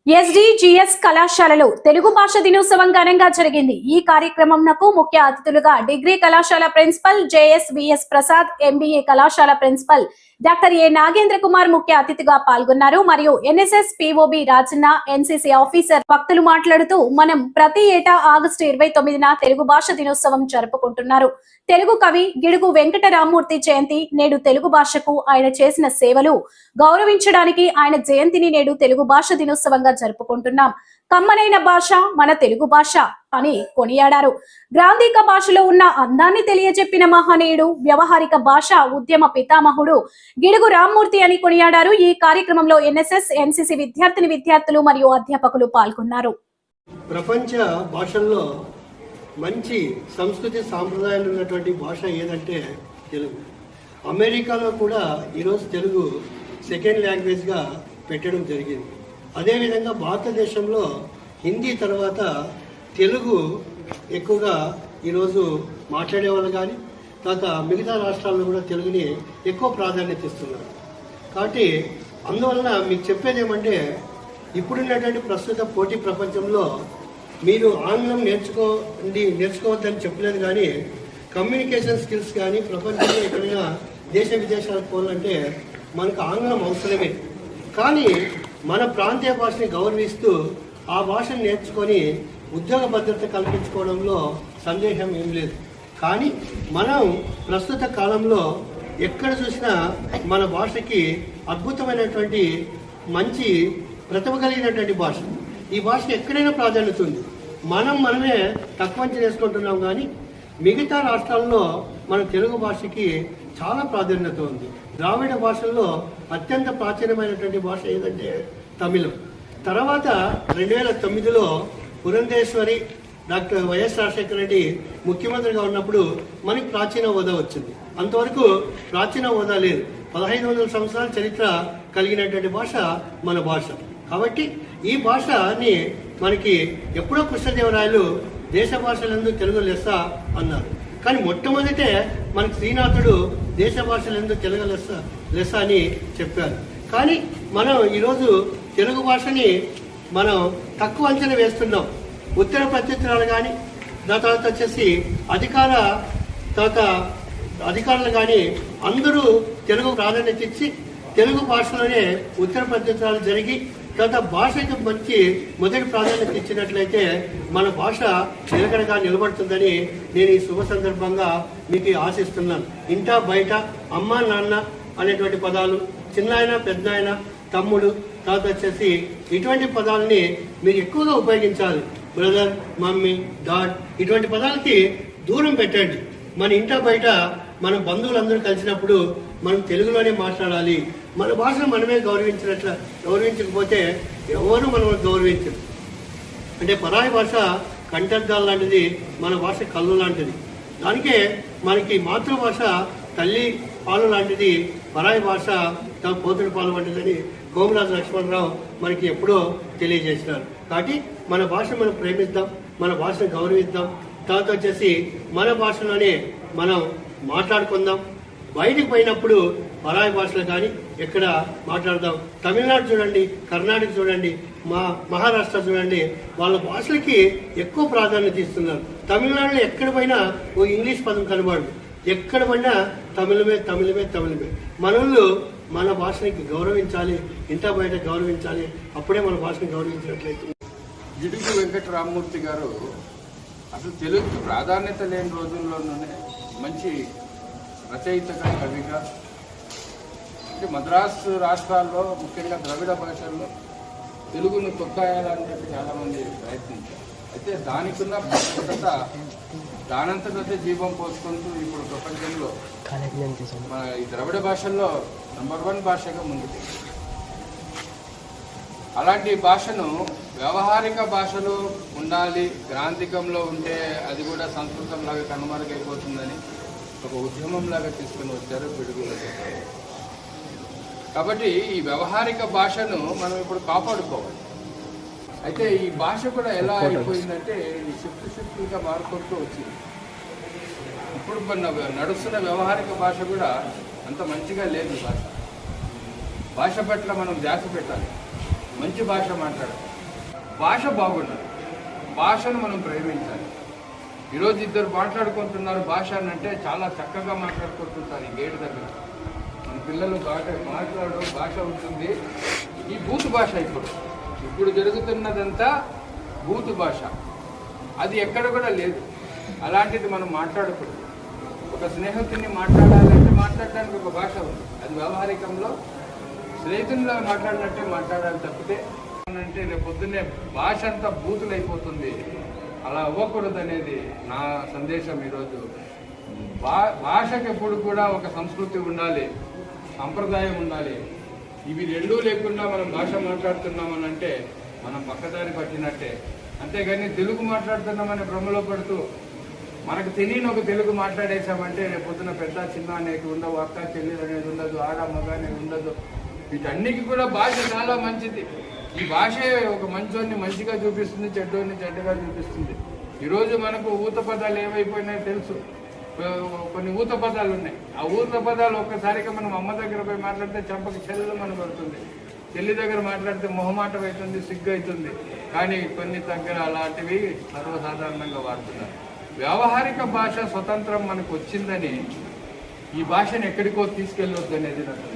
SDGs కళాశాలలో తెలుగు భాష దినోత్సవం ఘనంగా జరిగింది. ఈ కార్యక్రమంకు ముఖ్య అతిథులుగా డిగ్రీ కళాశాల ప్రిన్సిపల్ జేఎస్విఎస్ ప్రసాద్, ఎంబీఏ కళాశాల principal doctor A Nagendra Kumar ముఖ్య అతిథిగా పాల్గొన్నారు. మరియు NSS POB Rajanna, NCC officer భక్తులు మాట్లాడుతూ మనం ప్రతి ఏటా ఆగస్టు 29న తెలుగు భాష దినోత్సవం జరుపుకుంటున్నారు. తెలుగు కవి గిడుగు వెంకట రామ్మూర్తి జయంతి నేడు తెలుగు భాషకు ఆయన చేసిన సేవలు గౌరవించడానికి ఆయన జయంతిని నేడు తెలుగు భాష దినోత్సవంగా జరుపుకుంటున్నాం. కమ్మనైన భాష మన తెలుగు భాష అని కొనియాడారు. గ్రాంధిక భాషలో ఉన్న అందాన్ని తెలియజెప్పిన మహనీయుడు, వ్యవహారిక భాష ఉద్యమ పితామహుడు గిడుగు రామ్మూర్తి అని కొనియాడారు. ఈ కార్యక్రమంలో ఎన్ఎస్ఎస్, ఎన్సిసి విద్యార్థులు మరియు అధ్యాపకులు పాల్గొన్నారు. ప్రపంచ భాషల్లో మంచి సంస్కృతి సాంప్రదాయాలు ఉన్నటువంటి భాష ఏదంటే తెలుగు. అమెరికాలో కూడా ఈరోజు తెలుగు సెకండ్ లాంగ్వేజ్గా పెట్టడం జరిగింది. అదేవిధంగా భారతదేశంలో హిందీ తర్వాత తెలుగు ఎక్కువగా ఈరోజు మాట్లాడేవాళ్ళు, కానీ తర్వాత మిగతా రాష్ట్రాల్లో కూడా తెలుగుని ఎక్కువ ప్రాధాన్యత ఇస్తున్నారు. కాబట్టి అందువలన మీకు చెప్పేది ఏమంటే, ఇప్పుడున్నటువంటి ప్రస్తుత పోటీ ప్రపంచంలో మీరు ఆంగ్లం నేర్చుకోవద్దని చెప్పలేదు, కానీ కమ్యూనికేషన్ స్కిల్స్ కానీ ప్రపంచంలో ఎక్కడైనా దేశ విదేశాలకు పోవాలంటే మనకు ఆంగ్లం అవసరమే. కానీ మన ప్రాంతీయ భాషని గౌరవిస్తూ ఆ భాషను నేర్చుకొని ఉద్యోగ భద్రత కల్పించుకోవడంలో సందేహం ఏం లేదు. కానీ మనం ప్రస్తుత కాలంలో ఎక్కడ చూసినా మన భాషకి అద్భుతమైనటువంటి మంచి ప్రతిభ కలిగినటువంటి భాష. ఈ భాషకి ఎక్కడైనా ప్రాధాన్యత ఉంది. మనమే తక్కువ చేసుకుంటున్నాం, కానీ మిగతా రాష్ట్రాల్లో మన తెలుగు భాషకి చాలా ప్రాధాన్యత ఉంది. ద్రావిడ భాషల్లో అత్యంత ప్రాచీనమైనటువంటి భాష ఏదంటే తమిళం. తర్వాత 2009లో పురంధేశ్వరి డాక్టర్ వైఎస్ రాజశేఖర రెడ్డి ముఖ్యమంత్రిగా ఉన్నప్పుడు మనకి ప్రాచీన హోదా వచ్చింది. అంతవరకు ప్రాచీన హోదా లేదు. 1500 సంవత్సరాల చరిత్ర కలిగినటువంటి భాష మన భాష. కాబట్టి ఈ భాషని మనకి ఎప్పుడో కృష్ణదేవరాయలు దేశ భాషలందు తెలుగు లెస్స అన్నారు. కానీ మొట్టమొదటే మనకి శ్రీనాథుడు దేశ భాషలందు తెలుగు లెస్స అని చెప్పారు. కానీ మనం ఈరోజు తెలుగు భాషని మనం తక్కువ అంచనా వేస్తున్నాం. ఉత్తర ప్రత్యుత్తరాలు కానీ, దాని తర్వాత వచ్చేసి అధికారులు కానీ అందరూ తెలుగు ప్రాధాన్యత ఇచ్చి తెలుగు భాషలోనే ఉత్తర ప్రత్యుత్తరాలు జరిగి తర్వాత భాషకి మంచి మొదటి ప్రాధాన్యత ఇచ్చినట్లయితే మన భాష నిలకడగా నిలబడుతుందని నేను ఈ శుభ సందర్భంగా మీకు ఆశిస్తున్నాను. ఇంటా బయట, అమ్మ నాన్న అనేటువంటి పదాలు, చిన్నాయన పెద్దనాయన, తమ్ముడు, తర్వాత వచ్చేసి ఇటువంటి పదాలని మీరు ఎక్కువగా ఉపయోగించాలి. బ్రదర్, మమ్మీ, డాడ్ ఇటువంటి పదాలకి దూరం పెట్టండి. మన ఇంటా బయట మన బంధువులందరూ కలిసినప్పుడు మనం తెలుగులోనే మాట్లాడాలి. మన భాషను మనమే గౌరవించకపోతే ఎవరు మనం గౌరవించరు. అంటే పరాయి భాష కంఠద్దాలు లాంటిది, మన భాష కళ్ళు లాంటిది. దానికే మనకి మాతృభాష తల్లి పాలు లాంటిది, పరాయి భాష పోతుడి పాలు వంటిదని కోమరాజు లక్ష్మణరావు మనకి ఎప్పుడో తెలియజేసినారు. కాబట్టి మన భాష మనం ప్రేమిద్దాం, మన భాషను గౌరవిద్దాం. తర్వాత వచ్చేసి మన భాషలోనే మనం మాట్లాడుకుందాం. బయటికి పోయినప్పుడు పరాయి భాషలు కానీ ఎక్కడ మాట్లాడదాం. తమిళనాడు చూడండి, కర్ణాటక చూడండి, మహారాష్ట్ర చూడండి, వాళ్ళ భాషలకి ఎక్కువ ప్రాధాన్యత ఇస్తున్నారు. తమిళనాడులో ఎక్కడ పోయినా ఓ ఇంగ్లీష్ పదం కనబడదు. ఎక్కడ పోయినా తమిళమే. మనల్ని మన భాషని గౌరవించాలి, ఇంత బయట గౌరవించాలి. అప్పుడే మన భాషని గౌరవించినట్లయితే. గిడుగు వెంకట రామ్మూర్తి గారు అసలు తెలుగుకి ప్రాధాన్యత లేని రోజుల్లోనే మంచి రచయితగా, కవిగా, అంటే మద్రాసు రాష్ట్రాల్లో ముఖ్యంగా ద్రవిడ భాషల్లో తెలుగును తొక్కాయాలని చెప్పి చాలామంది ప్రయత్నించారు. అయితే దానికున్న ప్రత్యేకత దానంతటదే జీవం పోసుకుంటూ ఇప్పుడు ప్రపంచంలో మన ఈ ద్రవిడ భాషల్లో నంబర్ 1 భాషగా ముందుకు. అలాంటి భాషను వ్యవహారిక భాషలో ఉండాలి, గ్రాంధికంలో ఉంటే అది కూడా సంస్కృతంలాగా కనుమరుగైపోతుందని ఒక ఉద్యమంలాగా తీసుకుని వచ్చారు పిడుగులు. కాబట్టి ఈ వ్యవహారిక భాషను మనం ఇప్పుడు కాపాడుకోవాలి. అయితే ఈ భాష కూడా ఎలా అయిపోయిందంటే షిఫ్ట్గా మారుకుంటూ వచ్చింది. ఇప్పుడు నడుస్తున్న వ్యవహారిక భాష కూడా అంత మంచిగా లేదు. భాష పట్ల మనం ధ్యాస పెట్టాలి, మంచి భాష మాట్లాడాలి. భాష బాగుండాలి, భాషను మనం ప్రేమించాలి. ఈరోజు ఇద్దరు మాట్లాడుకుంటున్నారు భాష అని అంటే చాలా చక్కగా మాట్లాడుకుంటుంటారు. ఈ గేటు దగ్గర మన పిల్లలు మాట్లాడు భాష ఉంటుంది. ఈ బూతు భాష ఇప్పుడు జరుగుతున్నదంతా బూతు భాష, అది ఎక్కడ కూడా లేదు. అలాంటిది మనం మాట్లాడకూడదు. ఒక స్నేహితుడిని మాట్లాడాలంటే మాట్లాడడానికి ఒక భాష ఉంది, అది వ్యవహారికంలో స్నేహితుల్లో మాట్లాడినట్టే మాట్లాడాలి తప్పితే అంటే రేపు పొద్దున్నే భాష అంతా బూతులైపోతుంది. అలా అవ్వకూడదు అనేది నా సందేశం. ఈరోజు భాషకు ఎప్పుడు కూడా ఒక సంస్కృతి ఉండాలి, సంప్రదాయం ఉండాలి. ఇవి రెండూ లేకుండా మనం భాష మాట్లాడుతున్నామని అంటే మనం పక్కదారి పట్టినట్టే. అంతేగాని తెలుగు మాట్లాడుతున్నామని భ్రమలో పడుతూ మనకు తెలియని ఒక తెలుగు మాట్లాడేసామంటే రేపు పొద్దున పెద్ద చిన్న అనేది ఉండవు, అక్క చెల్లెలు అనేది ఉండదు, ఆడ మగ అనేది ఉండదు. వీటన్నిటికీ కూడా భాష చాలా మంచిది. ఈ భాషే ఒక మంచోన్ని మంచిగా చూపిస్తుంది, చెడ్డోన్ని చెడ్డగా చూపిస్తుంది. ఈరోజు మనకు ఊత పదాలు ఏమైపోయినాయో తెలుసు. కొన్ని ఊత పదాలు ఉన్నాయి. ఆ ఊత పదాలు ఒక్కసారిగా మనం అమ్మ దగ్గర పోయి మాట్లాడితే చెంపకి చెల్లెలు మన పడుతుంది, చెల్లి దగ్గర మాట్లాడితే మొహమాటం అవుతుంది, సిగ్గు అవుతుంది. కానీ కొన్ని దగ్గర అలాంటివి సర్వసాధారణంగా వాడుతున్నారు. వ్యావహారిక భాష స్వతంత్రం మనకు వచ్చిందని ఈ భాషను ఎక్కడికో తీసుకెళ్ళొద్దు అనేది నాకు